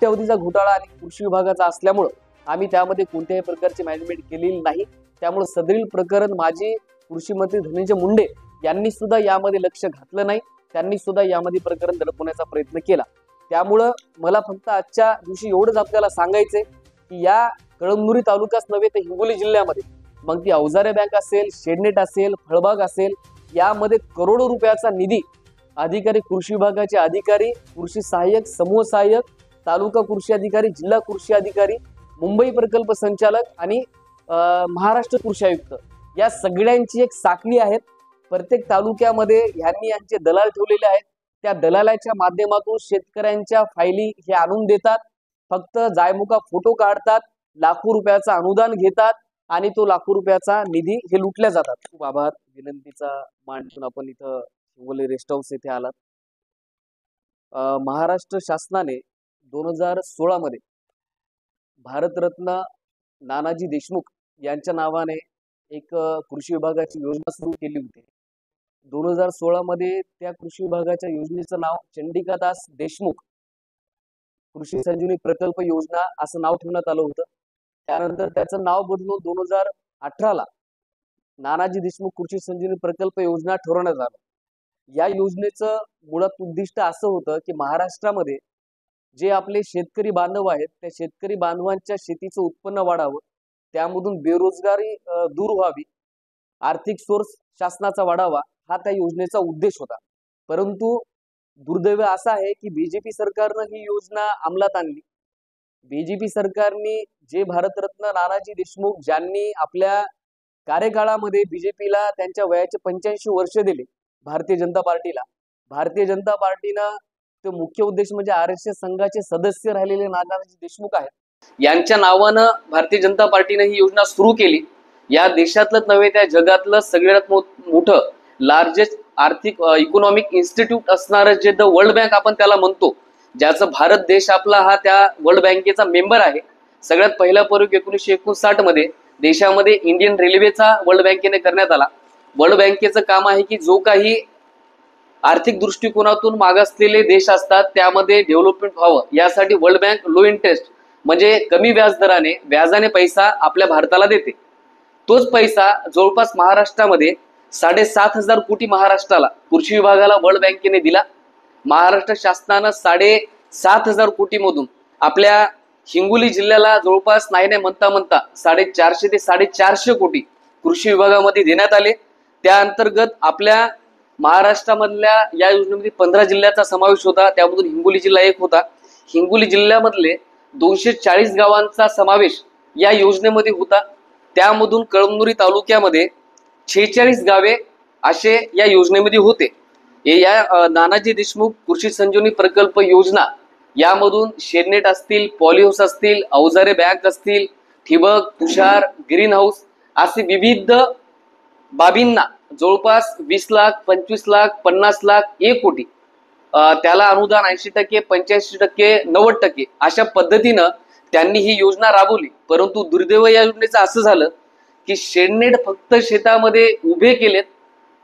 कोट्यवधीचा घोटाळा आणि कृषी विभागाचा असल्यामुळे आम्ही त्यामध्ये कोणत्याही प्रकारची मॅनेजमेंट केलेली नाही। त्यामुळे सदरील प्रकरण माजी कृषी मंत्री धनंजय मुंडे यांनी सुद्धा यामध्ये लक्ष घातलं नाही, त्यांनी सुद्धा यामध्ये प्रकरण दडपण्याचा प्रयत्न केला। त्यामुळे मला फक्त आजच्या दिवशी एवढंच आपल्याला सांगायचंय की या कळमनुरी तालुकाच नव्हे तर हिंगोली जिल्ह्यामध्ये मग ती अवजारे बँक असेल, शेडनेट असेल, फळबाग असेल, यामध्ये करोडो रुपयाचा निधी अधिकारी, कृषी विभागाचे अधिकारी, कृषी सहाय्यक, समूह सहाय्यक, तालुका कृषी अधिकारी, जिल्हा कृषी अधिकारी, मुंबई प्रकल्प संचालक आणि महाराष्ट्र कृषी आयुक्त या सगळ्यांची एक साखळी आहे। प्रत्येक तालुक्यामध्ये ह्यांनी यांचे दलाल ठेवलेले आहेत। त्या दलालाच्या माध्यमातून शेतकऱ्यांच्या फायली हे आणून देतात, फक्त जायमुका फोटो काढतात, लाखो रुपयाचा अनुदान घेतात आणि तो लाखो रुपयाचा निधी हे लुटल्या जातात। खूप आभार। विनंतीचा मांडून आपण इथं हिंगोली रेस्ट हाऊस येथे आलात। महाराष्ट्र शासनाने 2016 मध्ये भारतरत्न नानाजी देशमुख यांच्या नावाने एक कृषी विभागाची योजना सुरू केली होती। 2016 मध्ये त्या कृषी विभागाच्या योजनेचं नाव चंडिकादास देशमुख कृषी संजीवनी प्रकल्प योजना असं नाव ठेवण्यात आलं होतं। त्यानंतर त्याचं नाव बदलून 2018 ला नानाजी देशमुख कृषी संजीवनी प्रकल्प योजना ठरवण्यात आलं। या योजनेचं मुळात उद्दिष्ट असं होतं की महाराष्ट्रामध्ये जे आपले शेतकरी बांधव आहेत त्या शेतकरी बांधवांच्या शेतीचं उत्पन्न वाढावं, त्यामधून बेरोजगारी दूर व्हावी, आर्थिक सोर्स शासनाचा वाढावा, हा त्या योजनेचा उद्देश होता। परंतु दुर्दैव असं आहे की बीजेपी सरकारनं ही योजना अंमलात आणली। बीजेपी सरकारने जे भारतरत्न नानाजी देशमुख ज्यांनी आपल्या कार्यकाळामध्ये बीजेपीला त्यांच्या वयाचे 85 वर्ष दिले, भारतीय जनता पार्टीनं तो मुख्य उद्देश म्हणजे आरएसएस संघाचे सदस्य राहिलेले नानाजी देशमुख आहेत, यांच्या नावानं भारतीय जनता पार्टीने ही योजना सुरू केली। या देशातलंच नव्हे त्या जगातलं सगळ्यात मोठं लार्जेस्ट आर्थिक इकॉनॉमिक इन्स्टिट्यूट असणारं जे द वर्ल्ड बँक आपण त्याला म्हणतो, ज्याचं भारत देश आपला हा त्या वर्ल्ड बँकेचा मेंबर आहे। सगळ्यात पहिला प्रयोग 1959 मध्ये देशामध्ये इंडियन रेल्वेचा वर्ल्ड बँकेने करण्यात आला। वर्ल्ड बँकेचं काम आहे की जो काही आर्थिक दृष्टिकोनातून मागासलेले देश असतात त्यामध्ये डेव्हलपमेंट व्हावं, यासाठी वर्ल्ड बँक लो इंटरेस्ट म्हणजे कमी व्याजाने पैसा आपल्या भारताला देते। तोच पैसा जवळपास महाराष्ट्रामध्ये 7,500 कोटी महाराष्ट्राला कृषी विभागाला वर्ल्ड बँकेने दिला। महाराष्ट्र शासनानं 7,500 कोटी मधून आपल्या हिंगोली जिल्ह्याला जवळपास नाही म्हणता 450 ते 450 कोटी कृषी विभागामध्ये देण्यात आले। त्या अंतर्गत आपल्या महाराष्ट्रामधल्या या योजनेमध्ये 15 जिल्ह्याचा समावेश होता, त्यामधून हिंगोली जिल्हा एक होता। हिंगोली जिल्ह्यामधले 240 गावांचा समावेश या योजनेमध्ये होता। त्यामधून कळमनुरी तालुक्यामध्ये 46 गावे असे या योजनेमध्ये होते। या नानाजी देशमुख कृषी संजीवनी प्रकल्प योजना यामधून शेडनेट असतील, पॉलीहाऊस असतील, अवजारे बँक असतील, ठिबक, तुषार, ग्रीन हाऊस असे विविध बाबींना जवळपास 20 लाख, 25 लाख, 50 लाख, 1 कोटी त्याला अनुदान 80%, 85%, 90% अशा पद्धतीनं त्यांनी ही योजना राबवली। परंतु दुर्दैव या योजनेचं असं झालं की शेडनेट फक्त शेतामध्ये उभे केलेत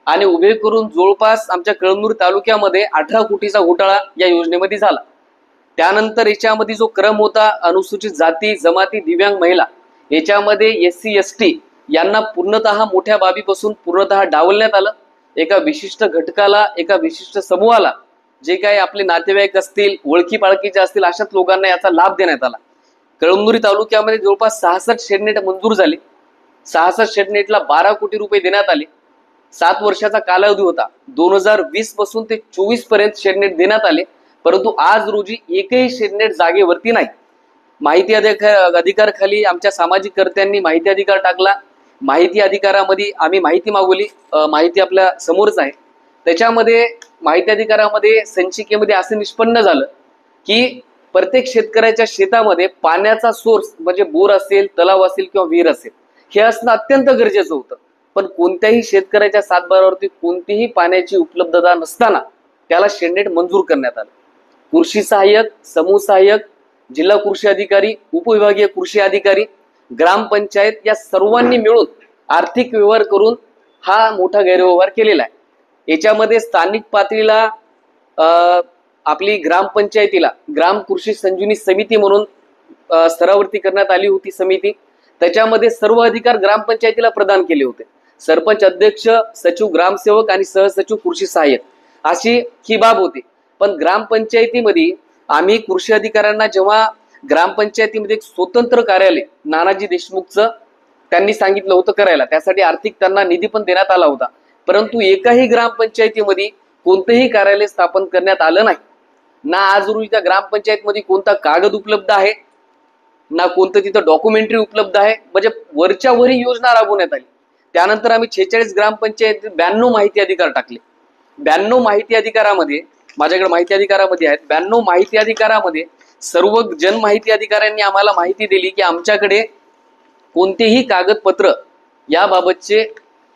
आणि उभे करून जवळपास आमच्या कळमनुरी तालुक्यामध्ये 18 कोटीचा घोटाळा या योजनेमध्ये झाला। त्यानंतर याच्यामध्ये जो क्रम होता अनुसूचित जाती, जमाती, दिव्यांग महिला याच्यामध्ये SC ST यांना पूर्णतः मोठ्या बाबीपासून पूर्णतः डावलण्यात आलं। एका विशिष्ट घटकाला, एका विशिष्ट समूहाला, जे काही आपले नातेवाईक असतील, ओळखी पाळखीचे असतील, अशाच लोकांना याचा लाभ देण्यात आला। कळमनुरी तालुक्यामध्ये जवळपास 66 शेडनेट मंजूर झाले। 66 शेडनेटला 12 कोटी रुपये देण्यात आले। 7 वर्षाचा कालावधी होता। 2020 पासून ते 24 पर्यंत शेडनेट देण्यात आले, परंतु आज रोजी एकही शेडनेट जागेवरती नाही। माहिती अधिकाराखाली आमच्या सामाजिक कर्त्यांनी माहिती अधिकार टाकला। माहिती अधिकारामध्ये आम्ही माहिती मागवली, माहिती आपल्या समोरच आहे। त्याच्यामध्ये माहिती अधिकारामध्ये संचिकेमध्ये असं निष्पन्न झालं की प्रत्येक शेतकऱ्याच्या शेतामध्ये पाण्याचा सोर्स म्हणजे बोर असेल, तलाव असेल किंवा विहीर असेल हे असणं अत्यंत गरजेचं होतं। पण कोणत्याही शेतकऱ्याच्या सातबारावरती कोणतीही पाण्याची उपलब्धता नसताना त्याला शेडनेट मंजूर करण्यात आलं। कृषी सहाय्यक, समूह सहाय्यक, जिल्हा कृषी अधिकारी, उपविभागीय कृषी अधिकारी, ग्रामपंचायत या सर्वांनी मिळून आर्थिक व्यवहार करून हा मोठा गैरव्यवहार केलेला आहे। याच्यामध्ये स्थानिक पातळीला आपली ग्रामपंचायतीला ग्राम कृषी संजीवनी समिती म्हणून स्तरावरती करण्यात आली होती समिती। त्याच्यामध्ये सर्व अधिकार ग्रामपंचायतीला प्रदान केले होते। सरपंच, अध्यक्ष, सचिव ग्रामसेवक आणि सहसचिव कृषी सहाय्यक अशी ही बाब होती। पण ग्रामपंचायतीमध्ये आम्ही कृषी अधिकाऱ्यांना जेव्हा ग्रामपंचायतीमध्ये एक स्वतंत्र कार्यालय नानाजी देशमुखचं त्यांनी सांगितलं होतं करायला, त्यासाठी आर्थिक त्यांना निधी पण देण्यात आला होता, परंतु एकाही ग्रामपंचायतीमध्ये कोणतेही कार्यालय स्थापन करण्यात आलं नाही। ना आज रोजी त्या ग्रामपंचायतमध्ये कोणता कागद उपलब्ध आहे, ना कोणतं तिथं डॉक्युमेंटरी उपलब्ध आहे, म्हणजे वरच्या वरी योजना राबवण्यात आली। त्यानंतर आम्ही 46 ग्रामपंचायत 92 माहिती अधिकार टाकले। 92 माहिती अधिकारामध्ये माझ्याकडे माहिती अधिकारामध्ये आहेत, 92 माहिती अधिकारामध्ये सर्व जन माहिती अधिकाऱ्यांनी आम्हाला माहिती दिली की आमच्याकडे कोणतेही कागदपत्र याबाबतचे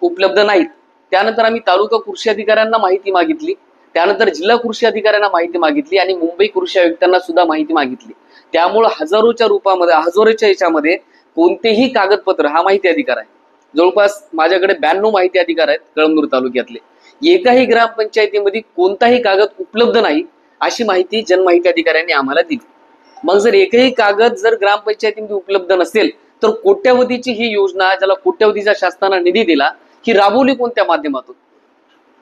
उपलब्ध नाहीत। त्यानंतर आम्ही तालुका कृषी अधिकाऱ्यांना माहिती मागितली, त्यानंतर जिल्हा कृषी अधिकाऱ्यांना माहिती मागितली आणि मुंबई कृषी आयुक्तांना सुद्धा माहिती मागितली। त्यामुळे हजारोच्या रूपामध्ये हजारोच्या याच्यामध्ये कोणतेही कागदपत्र हा माहिती अधिकार आहे। जवळपास माझ्याकडे 92 माहिती अधिकार आहेत कळमनुर तालुक्यातले। एकाही ग्रामपंचायतीमध्ये कोणताही कागद उपलब्ध नाही अशी माहिती जनमाहिती अधिकाऱ्यांनी आम्हाला दिली। मग जर एकही कागद जर ग्रामपंचायतीमध्ये उपलब्ध नसेल तर कोट्यावधीची ही योजना, ज्याला कोट्यावधीचा शासनाने निधी दिला, ही राबवली कोणत्या माध्यमातून,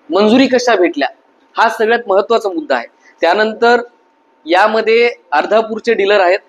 मंजुरी कशा भेटल्या, हा सगळ्यात महत्वाचा मुद्दा आहे। त्यानंतर यामध्ये अर्धापूरचे डीलर आहेत,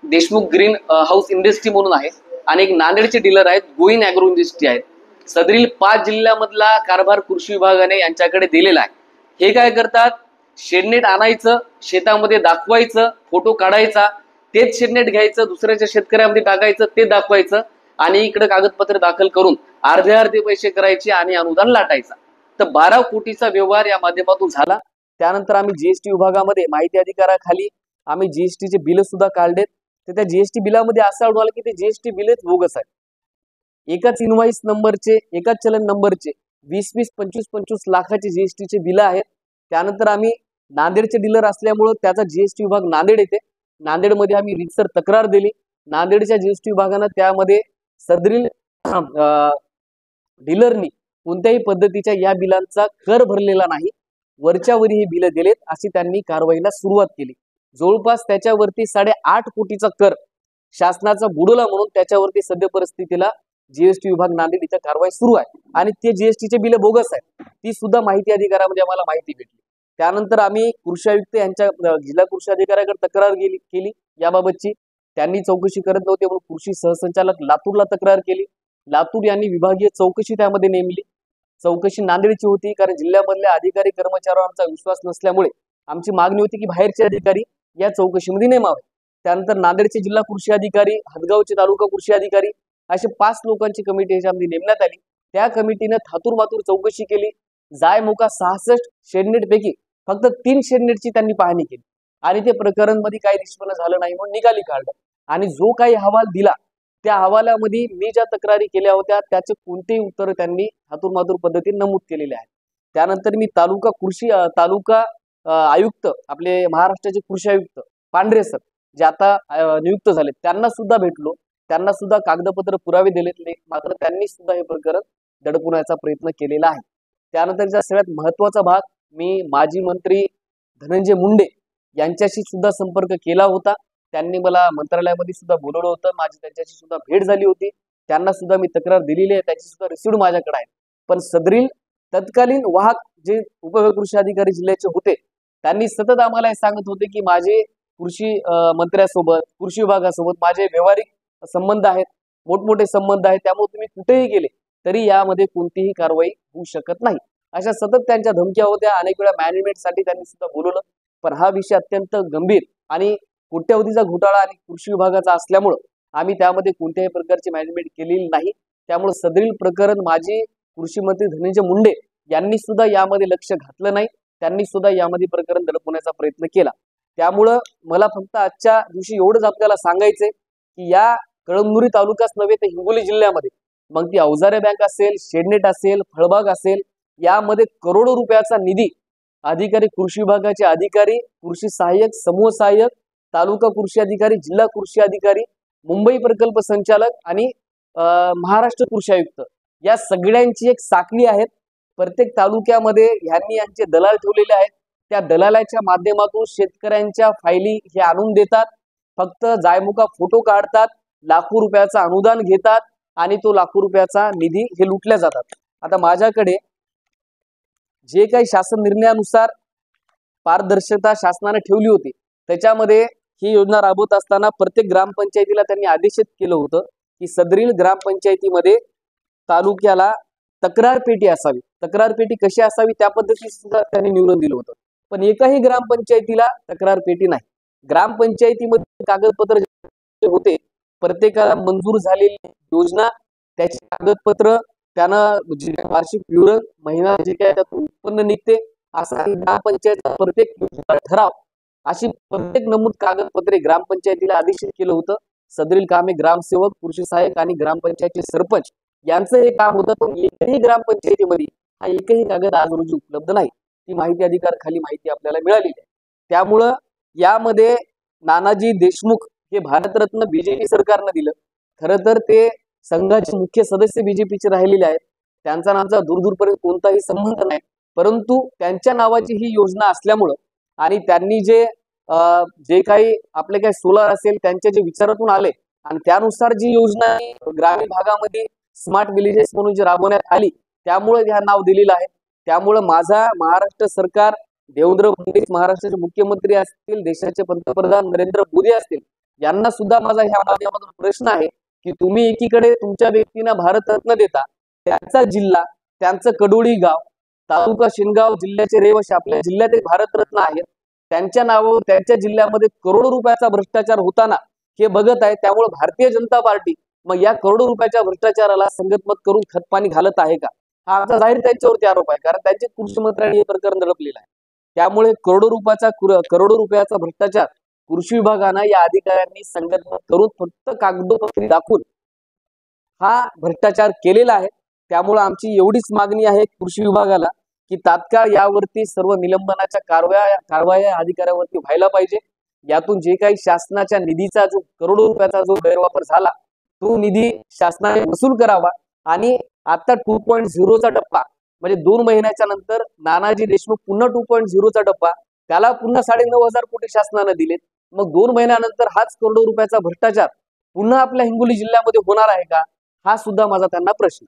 देशमुख ग्रीन हाऊस इंडस्ट्री म्हणून आहे, आणि एक नांदेडचे डीलर आहेत, गोईन ॲग्रो इंडस्ट्री आहेत। सदरील 5 जिल्ह्यामधला कारभार कृषी विभागाने यांच्याकडे दिलेला आहे। हे काय करतात, शेडनेट आणायचं, शेतामध्ये दाखवायचं, फोटो काढायचा, तेच शेडनेट घ्यायचं, दुसऱ्याच्या शेतकऱ्यामध्ये टाकायचं, ते दाखवायचं आणि इकडे कागदपत्र दाखल करून अर्धे पैसे करायचे आणि अनुदान लाटायचा। तर 12 कोटीचा व्यवहार या माध्यमातून झाला। त्यानंतर आम्ही जीएसटी विभागामध्ये माहिती अधिकाराखाली आम्ही जीएसटीचे बिल सुद्धा काढलेत। तर त्या जीएसटी बिलामध्ये असं आढळलं की ते जीएसटी बिलच बोगस आहे। एकाच इनव्हॉइस नंबरचे, एकाच चलन नंबरचे 20-20, 25-25 लाखाचे जीएसटीचे बिल आहेत। त्यानंतर आम्ही नांदेडचे डीलर असल्यामुळे त्याचा जीएसटी विभाग नांदेड येते, नांदेडमध्ये आम्ही रीतसर तक्रार दिली। नांदेडच्या जीएसटी विभागानं त्यामध्ये सदरील डीलरनी कोणत्याही पद्धतीच्या या बिलांचा कर भरलेला नाही, वरच्यावरी हे बिल दिलेत अशी त्यांनी कारवाईला सुरुवात केली। जवळपास त्याच्यावरती 8.5 कोटीचा कर शासनाचा बुडवला म्हणून त्याच्यावरती सध्या परिस्थितीला जीएसटी विभाग नांदेड इथं कारवाई सुरू आहे आणि ते जीएसटीचे बिल बोगस आहेत, ती सुद्धा माहिती अधिकारामध्ये आम्हाला माहिती भेटली। त्यानंतर आम्ही कृषी आयुक्त यांच्या जिल्हा कृषी अधिकाऱ्याकडे तक्रार केली याबाबतची, त्यांनी चौकशी करत नव्हते म्हणून कृषी सहसंचालक लातूरला तक्रार केली। लातूर यांनी विभागीय चौकशी त्यामध्ये नेमली। चौकशी नांदेडची होती, कारण जिल्ह्यामधल्या अधिकारी कर्मचाऱ्यांवर आमचा विश्वास नसल्यामुळे आमची मागणी होती की बाहेरचे अधिकारी या चौकशीमध्ये नेमावे। त्यानंतर नांदेडचे जिल्हा कृषी अधिकारी, हदगावचे तालुका कृषी अधिकारी असे 5 लोकांची कमिटी याच्यामध्ये नेमण्यात आली। त्या कमिटीने थातूर मातूर चौकशी केली। जायमुका 66 शेडनेट पैकी फक्त 3 शेडनेटची त्यांनी पाहणी केली आणि ते प्रकरण मध्ये काही निष्पन्न झालं नाही म्हणून निकाली काढलं आणि जो काही अहवाल दिला त्या अहवालामध्ये मी ज्या तक्रारी केल्या होत्या त्याचे कोणतेही उत्तर त्यांनी थातूर मातूर पद्धतीने नमूद केलेले आहे। त्यानंतर मी तालुका आयुक्त आपले महाराष्ट्राचे कृषी आयुक्त पांढरे सर जे आता नियुक्त झाले त्यांना सुद्धा भेटलो, त्यांना सुद्धा कागदपत्र पुरावे दिलेले, मात्र त्यांनी सुद्धा हे प्रकरण दडपण्याचा प्रयत्न केलेला आहे। त्यानंतरचा सगळ्यात महत्वाचा भाग, मी माजी मंत्री धनंजय मुंडे यांच्याशी सुद्धा संपर्क केला होता। त्यांनी मला मंत्रालयामध्ये सुद्धा बोलवलं होतं, माझी त्यांच्याशी सुद्धा भेट झाली होती, त्यांना सुद्धा मी तक्रार दिलेली आहे, त्याची सुद्धा रिसिव्ह माझ्याकडे आहे। पण सदरील तत्कालीन वाहक जे उपकृषी अधिकारी जिल्ह्याचे होते त्यांनी सतत आम्हाला हे सांगत होते की माझे कृषी मंत्र्यासोबत, कृषी विभागासोबत माझे व्यवहारिक संबंध आहेत, मोठमोठे संबंध आहेत, त्यामुळे तुम्ही कुठेही गेले तरी यामध्ये कोणतीही कारवाई होऊ शकत नाही, अशा सतत त्यांच्या धमक्या होत्या। अनेक वेळा मॅनेजमेंटसाठी त्यांनी सुद्धा बोलवलं, पण हा विषय अत्यंत गंभीर आणि कोट्यावधीचा घोटाळा आणि कृषी विभागाचा असल्यामुळे आम्ही त्यामध्ये कोणत्याही प्रकारची मॅनेजमेंट केलेली नाही। त्यामुळे सदरील प्रकरण माझे कृषी मंत्री धनंजय मुंडे यांनी सुद्धा यामध्ये लक्ष घातलं नाही, त्यांनी सुद्धा यामध्ये प्रकरण दडपण्याचा प्रयत्न केला। त्यामुळं मला फक्त आजच्या दिवशी एवढंच आपल्याला सांगायचंय की या कळमनुरी तालुकाच नव्हे तर हिंगोली जिल्ह्यामध्ये मग ती अवजारे बँक असेल, शेडनेट असेल, फळबाग असेल, यामध्ये करोडो रुपयाचा निधी अधिकारी, कृषी विभागाचे अधिकारी, कृषी सहाय्यक, समूह सहाय्यक, तालुका कृषी अधिकारी, जिल्हा कृषी अधिकारी, मुंबई प्रकल्प संचालक आणि महाराष्ट्र कृषी आयुक्त या सगळ्यांची एक साखळी आहे। प्रत्येक तालुक्यामध्ये यांनी यांचे दलाल ठेवलेले आहेत, त्या दलालाच्या माध्यमातून शेतकऱ्यांच्या फायली हे आणून देतात, फक्त जायमुका फोटो काढतात, लाखो रुपयाचं अनुदान घेतात आणि तो लाखो रुपयाचा निधी हे लुटल्या जातात। आता माझ्याकडे जे काही शासन निर्णयानुसार पारदर्शकता शासनाने ठेवली होती त्याच्यामध्ये ही योजना राबवत असताना प्रत्येक ग्रामपंचायतीला त्यांनी आदेशित केलं होतं की सदरील ग्रामपंचायतीमध्ये तालुक्याला तक्रार पेटी असावी। तक्रार पेटी कशी असावी त्या पद्धतीने सुद्धा त्यांनी निवडून दिलं होतं, पण एकाही ग्रामपंचायतीला तक्रार पेटी नाही। ग्रामपंचायतीमध्ये कागदपत्र जे होते प्रत्येकाला मंजूर झालेली योजना, त्याची कागदपत्र, त्यानं वार्षिक विवरण, महिना जे काय त्यातून उत्पन्न निघते असा ग्रामपंचायत प्रत्येक ठराव अशी प्रत्येक नमूद कागदपत्रे ग्रामपंचायतीला आदेशित केलं होतं। सदरील कामे ग्रामसेवक, कृषी सहाय्यक आणि ग्रामपंचायतचे सरपंच यांचं हे काम होतं, पण एकही ग्रामपंचायतीमध्ये हा एकही कागद आज रोजी उपलब्ध नाही। ती माहिती अधिकार खाली माहिती आपल्याला मिळालेली आहे। त्यामुळं यामध्ये नानाजी देशमुख हे भारतरत्न बीजेपी सरकारनं दिलं। खरं तर ते संघाचे मुख्य सदस्य बीजेपीचे राहिलेले आहेत, त्यांचा नामचा दूरदूरपर्यंत कोणताही संबंध नाही, परंतु त्यांच्या नावाची ही योजना असल्यामुळं आणि त्यांनी जे काही आपले काही सोलार असेल त्यांच्या जे विचारातून आले आणि त्यानुसार जी योजना ग्रामीण भागामध्ये स्मार्ट विलेजेस म्हणून जी राबवण्यात आली त्यामुळे ह्या नाव दिलेलं आहे। त्यामुळे माझा महाराष्ट्र सरकार, देवेंद्र फडणवीस महाराष्ट्राचे मुख्यमंत्री असतील, देशाचे पंतप्रधान नरेंद्र मोदी असतील, यांना सुद्धा माझा ह्या माध्यमातून प्रश्न आहे की तुम्ही एकीकडे तुमच्या व्यक्तींना भारतरत्न देता, त्यांचा जिल्हा, त्यांचं कडोळी गाव, तालुका शिनगाव जिल्ह्याचे रहिवासी आपल्या जिल्ह्यात एक भारतरत्न आहेत, त्यांच्या नावावर त्यांच्या जिल्ह्यामध्ये करोडो रुपयाचा भ्रष्टाचार होताना हे बघत आहे। त्यामुळे भारतीय जनता पार्टी मग या करोडो रुपयाच्या भ्रष्टाचाराला संगतमत करून खतपाणी घालत आहे का, हा आमचा जाहीर त्यांच्यावरती आरोप आहे, कारण त्यांचे कृषी मंत्र्यांनी हे प्रकरण दडपलेलं आहे। त्यामुळे करोडो रुपयाचा भ्रष्टाचार कृषी विभागानं या अधिकाऱ्यांनी संगतमत करून फक्त कागदोपत्री दाखवून हा भ्रष्टाचार केलेला आहे। त्यामुळे आमची एवढीच मागणी आहे कृषी विभागाला की तात्काळ यावरती सर्व निलंबनाच्या कारवाया अधिकाऱ्यावरती व्हायला पाहिजे। यातून जे काही शासनाच्या निधीचा जो करोडो रुपयाचा जो गैरवापर झाला तो निधी शासनाने वसूल करावा आणि आता 2.0चा टप्पा म्हणजे 2 महिन्याच्या नंतर नानाजी देशमुख पुन्हा 2.0चा टप्पा, त्याला पुन्हा 9,500 कोटी शासनाने दिलेत। मग 2 महिन्यानंतर हाच करोडो रुपयाचा भ्रष्टाचार पुन्हा आपल्या हिंगोली जिल्ह्यामध्ये होणार आहे का, हा सुद्धा माझा त्यांना प्रश्न।